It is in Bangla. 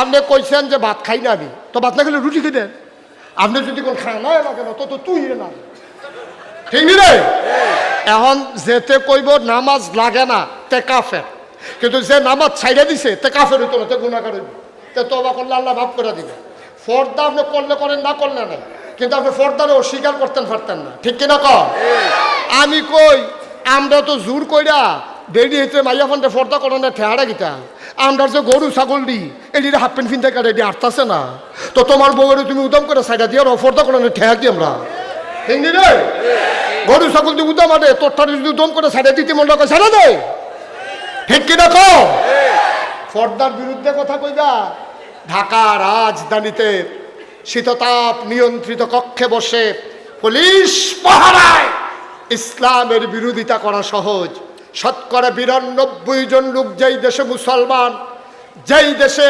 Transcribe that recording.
আপনি কইছেন যে ভাত খাই না আমি, তো ভাত না খেলে রুটি খেয়ে দেন। আপনি যদি কোন খানা লাগে না তো তুই না, ঠিক নি রে? এখন যেতে কইব নামাজ লাগে না তে কাফের, কিন্তু যে নামাজ ছাইড়া দিছে তে কাফের হইতো না, তে গুনাহগার হইব, তে তওবা করলে আল্লাহ মাফ করে দিবে। ফর্দা আপনি করলে করেন, না করলে নাই, কিন্তু আপনি ফর্দারে অস্বীকার করতেন পারতেন না, ঠিক কিনা কর? আমি কই আমরা তো জোর কইরা বেড়ি হইতে মাইয়া ফোনটা ফর্দা করেন না, ঠেহারা গিতা আমরা যে গরু ছাগল দি এটি হাফ প্যান্ট ফিনতে কাটে এটি আটতাছে না, তো তোমার বউয়ের তুমি উদম করে সাইডা দিয়ে ফর্দা করেন ঠেহা কি আমরা, ঠিক নি রে? গরু ছাগল দিয়ে উদম আটে তোরটা যদি উদম করে সাইডা দিতে মনে করে সাইডা দে, ঠিক কিনা কো? ফর্দার বিরুদ্ধে কথা কইবা? ঢাকা রাজধানীতে শীততাপ নিয়ন্ত্রিত কক্ষে বসে পুলিশ পাহারায় ইসলামের বিরোধিতা করা সহজ। শতকরা 92 জন লোক যেই দেশে মুসলমান, যেই দেশে